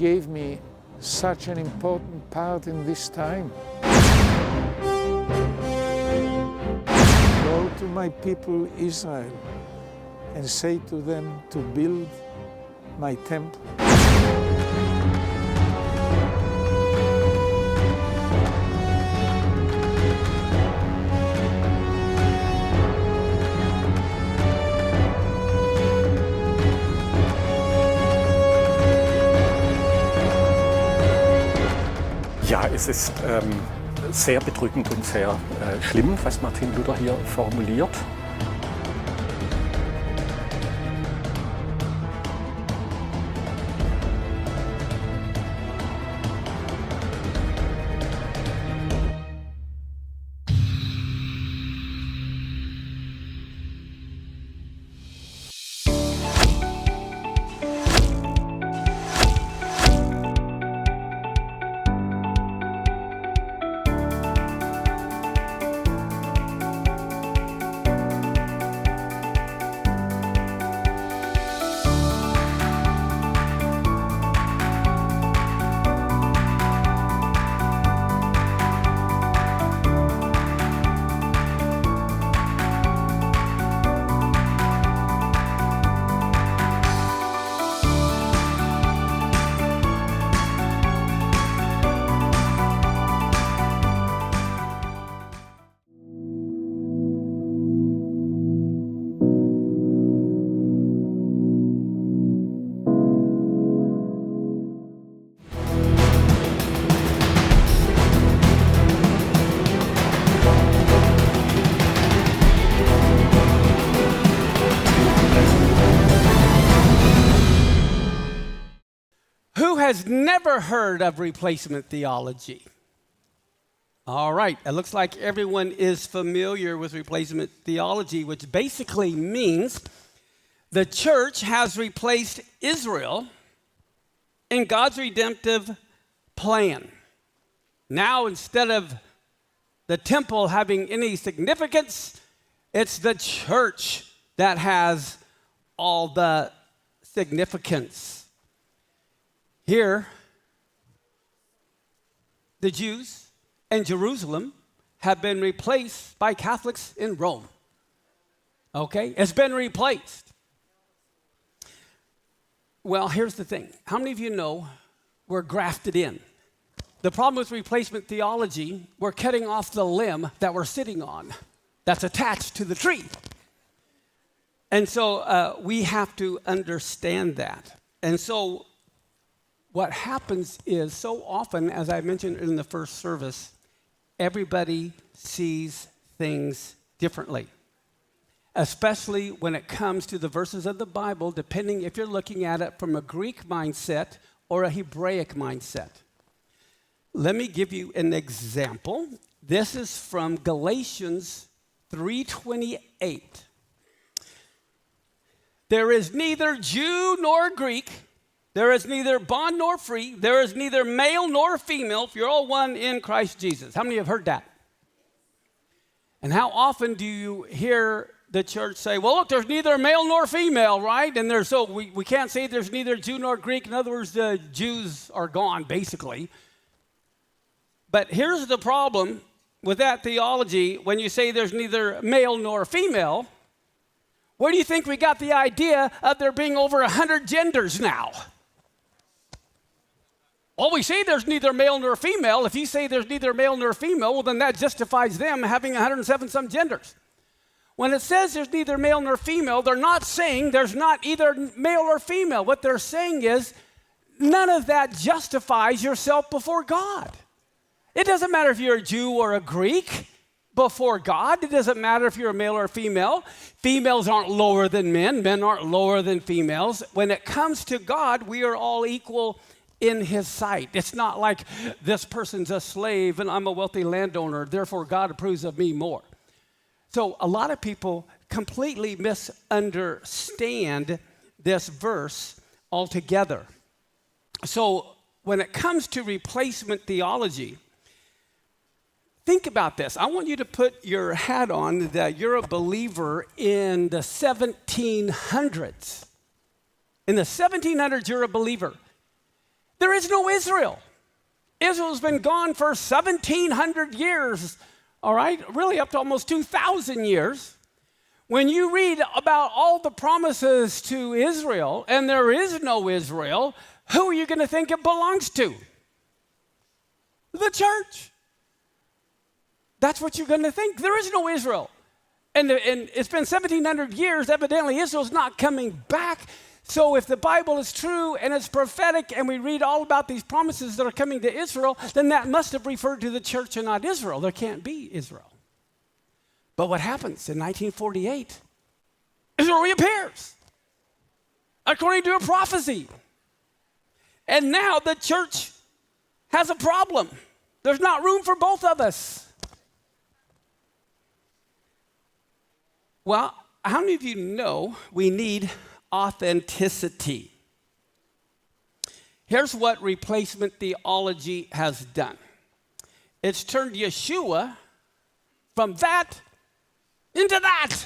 gave me such an important part in this time. Go to my people Israel and say to them to build my temple. Ja, es ist sehr bedrückend und sehr schlimm, was Martin Luther hier formuliert. Has never heard of replacement theology? All right, it looks like everyone is familiar with replacement theology, which basically means the church has replaced Israel in God's redemptive plan. Now, instead of the temple having any significance, it's the church that has all the significance. Here, the Jews in Jerusalem have been replaced by Catholics in Rome. Okay? It's been replaced. Well, here's the thing. How many of you know we're grafted in? The problem with replacement theology, we're cutting off the limb that we're sitting on that's attached to the tree. And so we have to understand that. And so what happens is so often, as I mentioned in the first service, everybody sees things differently, especially when it comes to the verses of the Bible, depending if you're looking at it from a Greek mindset or a Hebraic mindset. Let me give you an example. This is from Galatians 3:28. There is neither Jew nor Greek, there is neither bond nor free. There is neither male nor female. If you're all one in Christ Jesus. How many have heard that? And how often do you hear the church say, well, look, there's neither male nor female, right? And there's so we can't say there's neither Jew nor Greek. In other words, the Jews are gone, basically. But here's the problem with that theology. When you say there's neither male nor female, where do you think we got the idea of there being over 100 genders now? Well, we say there's neither male nor female. If you say there's neither male nor female, well, then that justifies them having 107 some genders. When it says there's neither male nor female, they're not saying there's not either male or female. What they're saying is none of that justifies yourself before God. It doesn't matter if you're a Jew or a Greek before God. It doesn't matter if you're a male or a female. Females aren't lower than men. Men aren't lower than females. When it comes to God, we are all equal in his sight. It's not like this person's a slave and I'm a wealthy landowner, therefore God approves of me more. So a lot of people completely misunderstand this verse altogether. So when it comes to replacement theology, think about this. I want you to put your hat on that you're a believer in the 1700s. In the 1700s, you're a believer. There is no Israel. Israel's been gone for 1,700 years, all right? Really up to almost 2,000 years. When you read about all the promises to Israel, and there is no Israel, who are you going to think it belongs to? The church. That's what you're going to think. There is no Israel. And it's been 1,700 years. Evidently, Israel's not coming back. So if the Bible is true and it's prophetic and we read all about these promises that are coming to Israel, then that must have referred to the church and not Israel. There can't be Israel. But what happens in 1948? Israel reappears according to a prophecy. And now the church has a problem. There's not room for both of us. Well, how many of you know we need authenticity? Here's what replacement theology has done. It's turned Yeshua from that into that.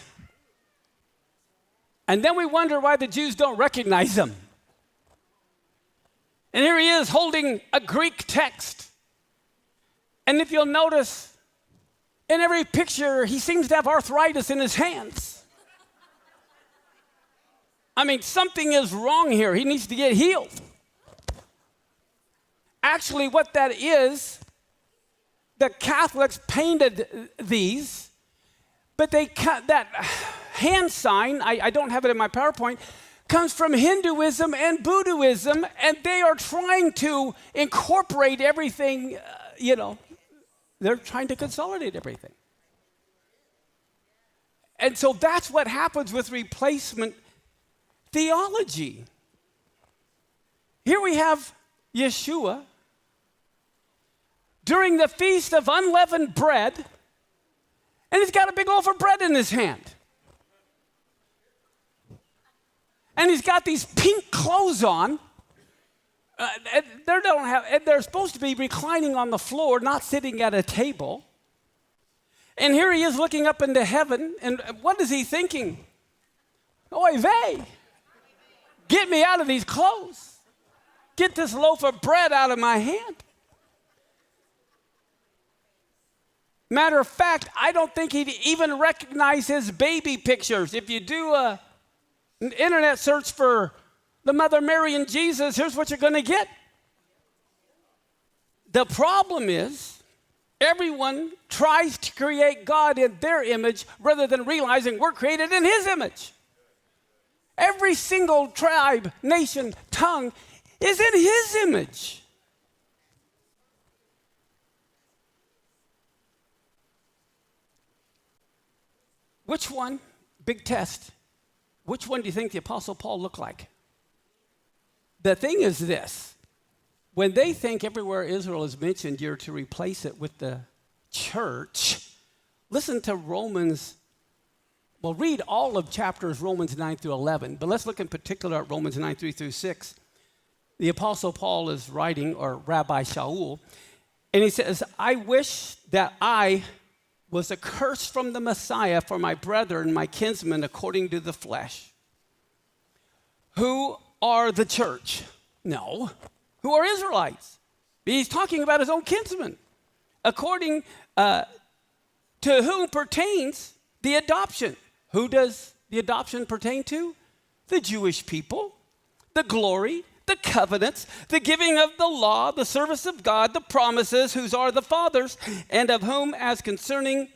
And then we wonder why the Jews don't recognize him. And here he is holding a Greek text. And if you'll notice, in every picture, he seems to have arthritis in his hands. I mean, something is wrong here. He needs to get healed. Actually, what that is, the Catholics painted these, but they cut that hand sign, I don't have it in my PowerPoint, comes from Hinduism and Buddhism, and they are trying to incorporate everything, they're trying to consolidate everything. And so that's what happens with replacement theology. Here we have Yeshua during the Feast of Unleavened Bread, and he's got a big loaf of bread in his hand. And he's got these pink clothes on. They're supposed to be reclining on the floor, not sitting at a table. And here he is looking up into heaven, and what is he thinking? Oy vey, get me out of these clothes. Get this loaf of bread out of my hand. Matter of fact, I don't think he'd even recognize his baby pictures. If you do an internet search for the Mother Mary and Jesus, here's what you're going to get. The problem is, everyone tries to create God in their image rather than realizing we're created in his image. Every single tribe, nation, tongue is in his image. Which one, big test, which one do you think the Apostle Paul looked like? The thing is this. When they think everywhere Israel is mentioned, you're to replace it with the church. Listen to Romans. Well, read all of chapters Romans 9 through 11, but let's look in particular at Romans 9, 3 through 6. The Apostle Paul is writing, or Rabbi Shaul, and he says, I wish that I was accursed from the Messiah for my brethren, my kinsmen, according to the flesh. Who are the church? No. Who are Israelites? He's talking about his own kinsmen. According to whom pertains the adoption. Who does the adoption pertain to? The Jewish people, the glory, the covenants, the giving of the law, the service of God, the promises, whose are the fathers, and of whom, as concerning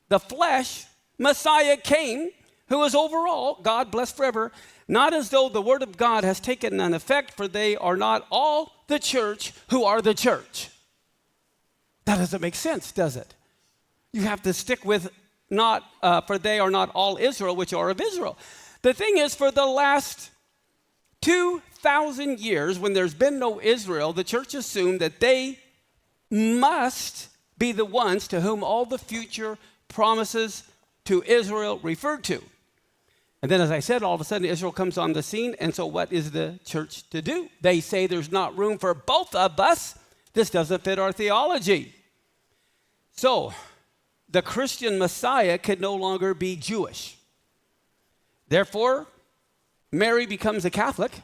the flesh, Messiah came, who is over all, God blessed forever, not as though the word of God has taken an effect, for they are not all the church who are the church. That doesn't make sense, does it? You have to stick with not, for they are not all Israel, which are of Israel. The thing is, for the last 2,000 years, when there's been no Israel, the church assumed that they must be the ones to whom all the future promises to Israel referred to. And then, as I said, all of a sudden Israel comes on the scene, and so what is the church to do? They say there's not room for both of us. This doesn't fit our theology. So, the Christian Messiah could no longer be Jewish. Therefore, Mary becomes a Catholic.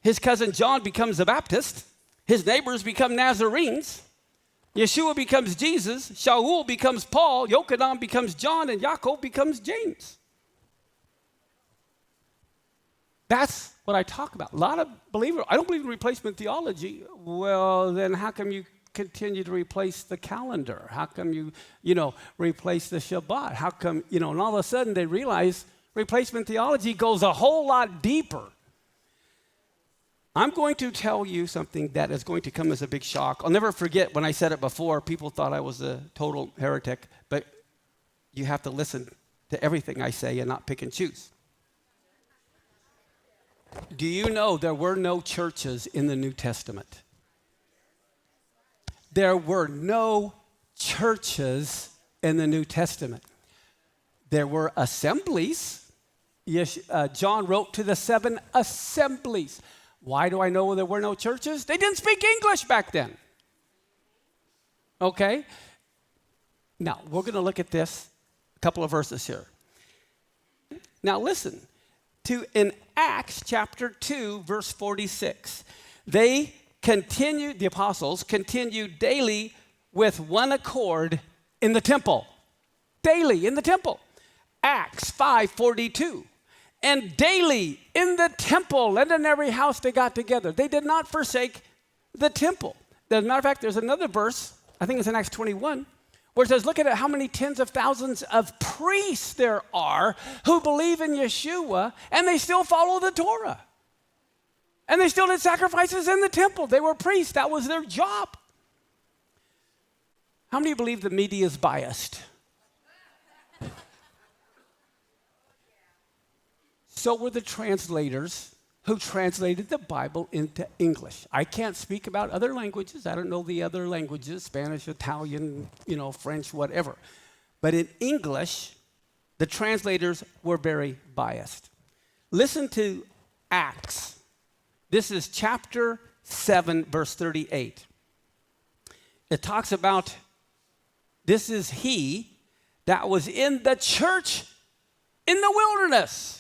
His cousin John becomes a Baptist. His neighbors become Nazarenes. Yeshua becomes Jesus. Shaul becomes Paul. Yochanan becomes John. And Yaakov becomes James. That's what I talk about. A lot of believers, I don't believe in replacement theology. Well, then how come you continue to replace the calendar? How come you replace the Shabbat? How come, and all of a sudden they realize replacement theology goes a whole lot deeper. I'm going to tell you something that is going to come as a big shock. I'll never forget when I said it before, people thought I was a total heretic, but you have to listen to everything I say and not pick and choose. Do you know there were no churches in the New Testament? There were no churches in the New Testament. There were assemblies. Yes, John wrote to the 7 assemblies. Why do I know there were no churches? They didn't speak English back then. Okay? Now, we're going to look at this, a couple of verses here. Now, listen. In Acts chapter 2, verse 46, the apostles continued daily with one accord in the temple. Daily in the temple. Acts 5:42. And daily in the temple and in every house they got together. They did not forsake the temple. As a matter of fact, there's another verse, I think it's in Acts 21, where it says, look at how many tens of thousands of priests there are who believe in Yeshua, and they still follow the Torah. And they still did sacrifices in the temple. They were priests. That was their job. How many believe the media is biased? So were the translators who translated the Bible into English. I can't speak about other languages. I don't know the other languages, Spanish, Italian, French, whatever. But in English, the translators were very biased. Listen to Acts. This is chapter 7, verse 38. It talks about, this is he that was in the church in the wilderness,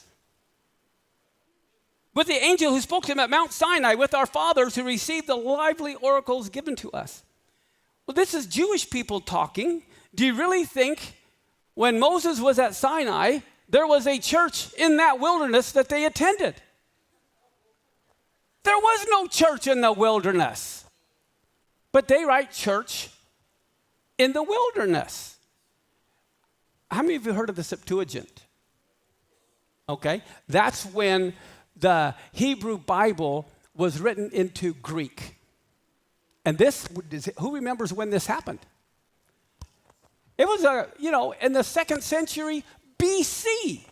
with the angel who spoke to him at Mount Sinai, with our fathers who received the lively oracles given to us. Well, this is Jewish people talking. Do you really think when Moses was at Sinai, there was a church in that wilderness that they attended? There was no church in the wilderness. But they write church in the wilderness. How many of you heard of the Septuagint? Okay, that's when the Hebrew Bible was written into Greek. And this, who remembers when this happened? It was, in the 2nd century BC.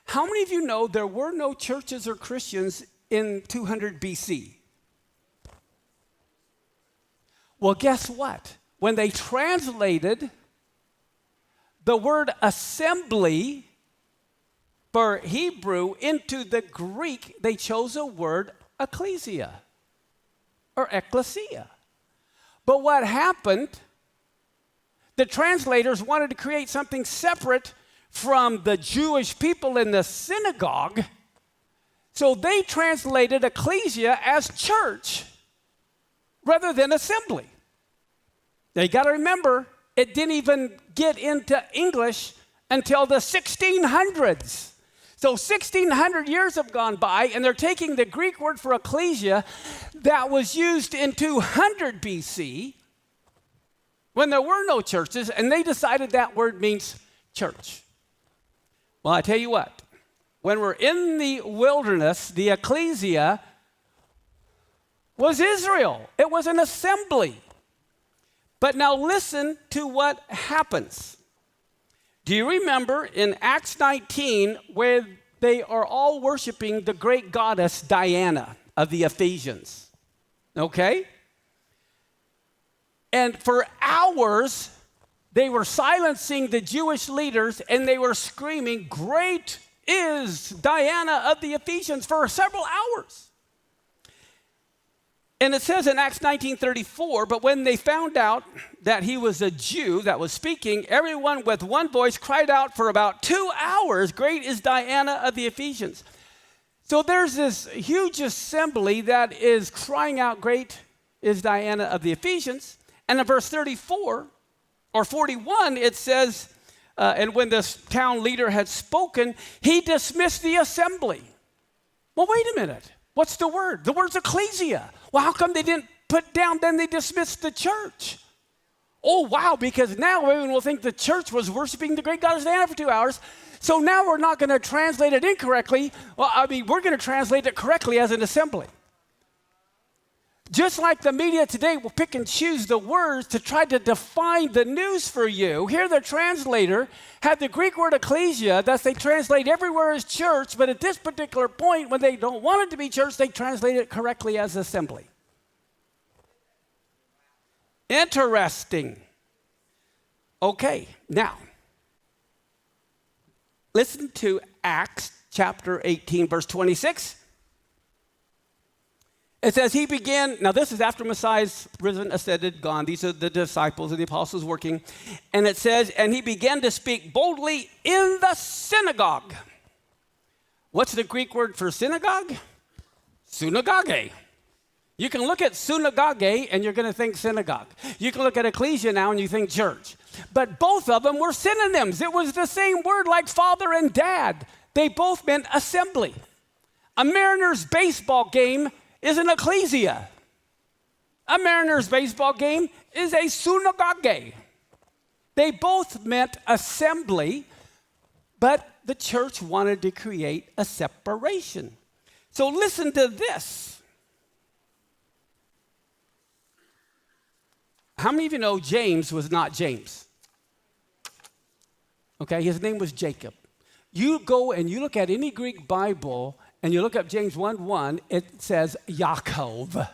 How many of you know there were no churches or Christians in 200 BC? Well, guess what? When they translated the word assembly for Hebrew into the Greek, they chose a word ecclesia or ecclesia. But what happened, the translators wanted to create something separate from the Jewish people in the synagogue, so they translated ecclesia as church rather than assembly. Now you got to remember, it didn't even get into English until the 1600s. So 1,600 years have gone by, and they're taking the Greek word for ecclesia that was used in 200 BC when there were no churches, and they decided that word means church. Well, I tell you what, when we're in the wilderness, the ecclesia was Israel. It was an assembly. But now listen to what happens. Do you remember in Acts 19 where they are all worshiping the great goddess Diana of the Ephesians? Okay? And for hours, they were silencing the Jewish leaders and they were screaming, "Great is Diana of the Ephesians," for several hours. And it says in Acts 19:34, but when they found out that he was a Jew that was speaking, everyone with one voice cried out for about 2 hours, "Great is Diana of the Ephesians." So there's this huge assembly that is crying out, "Great is Diana of the Ephesians. And in verse 34 or 41, it says, and when the town leader had spoken, he dismissed the assembly. Well, wait a minute. What's the word? The word's ecclesia. Well, how come they didn't put down, then they dismissed the church? Oh, wow, because now everyone will think the church was worshiping the great God of Diana for 2 hours. So now we're not going to translate it incorrectly. Well, we're going to translate it correctly as an assembly. Just like the media today will pick and choose the words to try to define the news for you, here the translator had the Greek word ecclesia that they translate everywhere as church, but at this particular point, when they don't want it to be church, they translate it correctly as assembly. Interesting. Okay, now, listen to Acts chapter 18, verse 26. It says he began, now this is after Messiah's risen, ascended, gone. These are the disciples and the apostles working. And it says, and he began to speak boldly in the synagogue. What's the Greek word for synagogue? Synagoge. You can look at synagogue and you're going to think synagogue. You can look at ecclesia now and you think church. But both of them were synonyms. It was the same word like father and dad. They both meant assembly. A Mariners baseball game is an ecclesia. A Mariners baseball game is a synagogue. They both meant assembly, but the church wanted to create a separation. So listen to this. How many of you know James was not James? Okay, his name was Jacob. You go and you look at any Greek Bible and you look up James 1:1, it says Yaakov.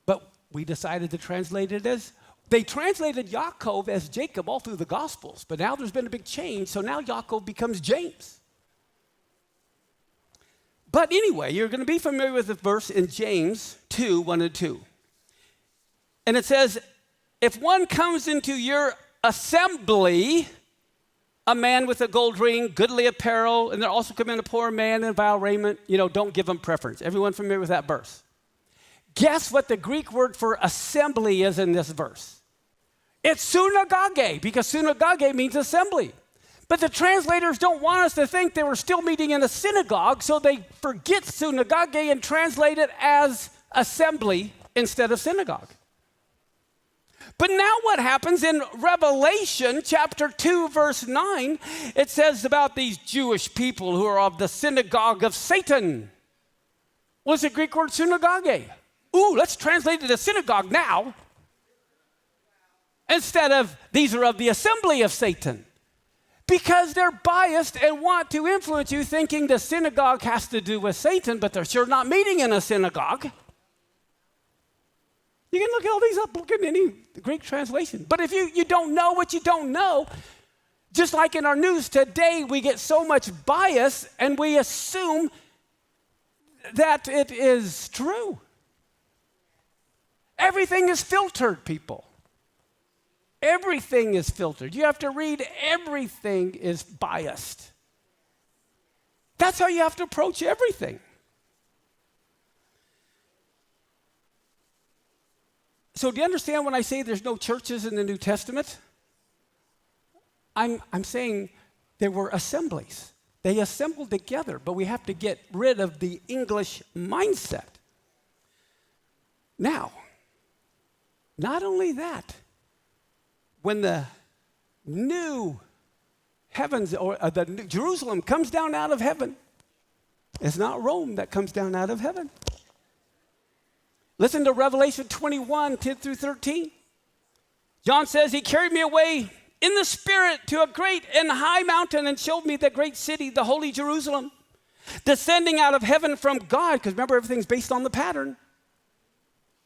But we decided to translate it as, they translated Yaakov as Jacob all through the Gospels, but now there's been a big change, so now Yaakov becomes James. But anyway, you're going to be familiar with the verse in James 2:1 and 2. And it says, if one comes into your assembly, a man with a gold ring, goodly apparel, and there also come in a poor man in vile raiment, don't give him preference. Everyone familiar with that verse? Guess what the Greek word for assembly is in this verse? It's synagogue, because synagogue means assembly. But the translators don't want us to think they were still meeting in a synagogue, so they forget synagogue and translate it as assembly instead of synagogue. But now what happens in Revelation chapter 2, verse 9, it says about these Jewish people who are of the synagogue of Satan. What's the Greek word synagogue? Ooh, let's translate it as synagogue now. Instead of, these are of the assembly of Satan. Because they're biased and want to influence you thinking the synagogue has to do with Satan, but they're sure not meeting in a synagogue. You can look all these up, look at any Greek translation. But if you don't know what you don't know, just like in our news today, we get so much bias and we assume that it is true. Everything is filtered, people. Everything is filtered. You have to read, everything is biased. That's how you have to approach everything. So do you understand when I say there's no churches in the New Testament? I'm saying there were assemblies. They assembled together, but we have to get rid of the English mindset. Now, not only that, when the new heavens or the new Jerusalem comes down out of heaven, it's not Rome that comes down out of heaven. Listen to Revelation 21, 10 through 13. John says, he carried me away in the Spirit to a great and high mountain and showed me the great city, the holy Jerusalem, descending out of heaven from God. Because remember, everything's based on the pattern.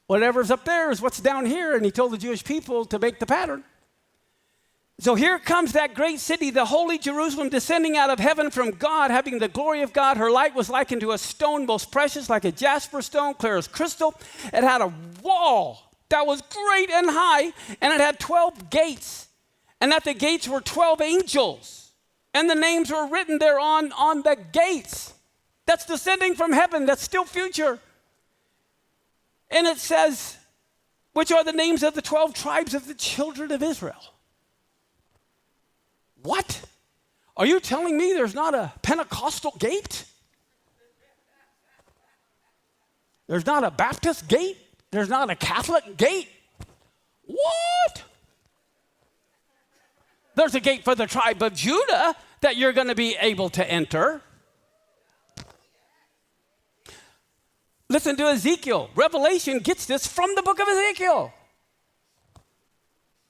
Whatever's up there is what's down here. And he told the Jewish people to make the pattern. So here comes that great city, the holy Jerusalem, descending out of heaven from God, having the glory of God. Her light was likened to a stone most precious, like a jasper stone, clear as crystal. It had a wall that was great and high, and it had 12 gates. And at the gates were 12 angels. And the names were written there on the gates. That's descending from heaven. That's still future. And it says, which are the names of the 12 tribes of the children of Israel. What? Are you telling me there's not a Pentecostal gate? There's not a Baptist gate? There's not a Catholic gate? What? There's a gate for the tribe of Judah that you're going to be able to enter. Listen to Ezekiel. Revelation gets this from the book of Ezekiel.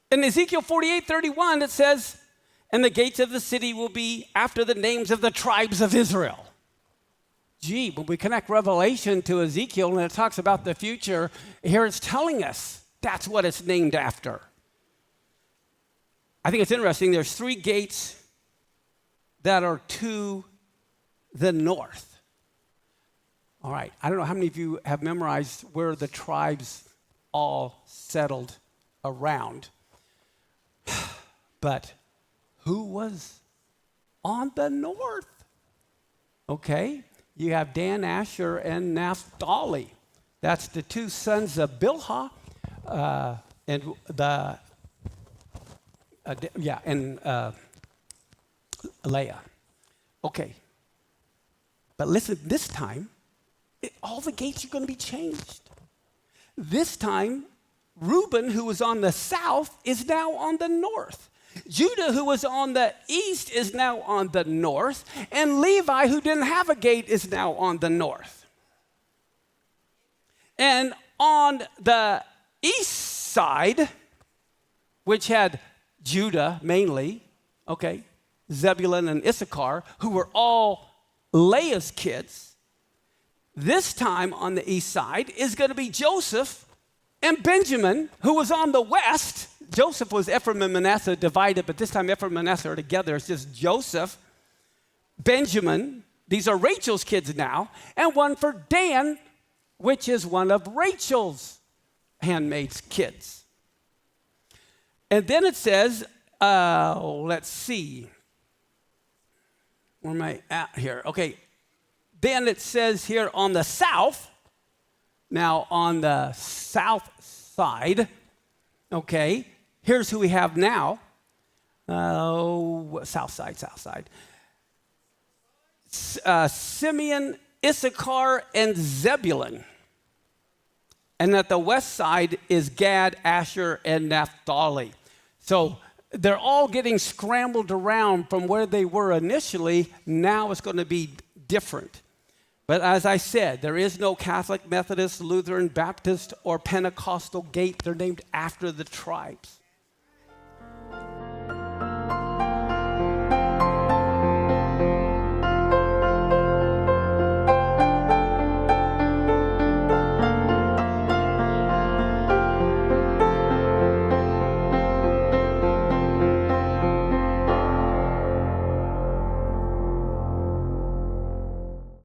In Ezekiel 48:31, it says, and the gates of the city will be after the names of the tribes of Israel. Gee, when we connect Revelation to Ezekiel and it talks about the future, here it's telling us that's what it's named after. I think it's interesting. There's 3 gates that are to the north. All right, I don't know how many of you have memorized where the tribes all settled around. But who was on the north? Okay, you have Dan, Asher, and Naphtali. That's the 2 sons of Bilhah and the Leah. Okay, but listen, this time, all the gates are going to be changed. This time, Reuben, who was on the south, is now on the north. Judah, who was on the east, is now on the north. And Levi, who didn't have a gate, is now on the north. And on the east side, which had Judah mainly, okay, Zebulun and Issachar, who were all Leah's kids, this time on the east side is going to be Joseph and Benjamin, who was on the west. Joseph was Ephraim and Manasseh divided, but this time Ephraim and Manasseh are together. It's just Joseph, Benjamin. These are Rachel's kids now. And one for Dan, which is one of Rachel's handmaid's kids. And then it says, let's see. Where am I at here? Okay. Then it says here on the south, now on the south side, okay, here's who we have now. South side. Simeon, Issachar, and Zebulun. And at the west side is Gad, Asher, and Naphtali. So they're all getting scrambled around from where they were initially. Now it's going to be different. But as I said, there is no Catholic, Methodist, Lutheran, Baptist, or Pentecostal gate. They're named after the tribes.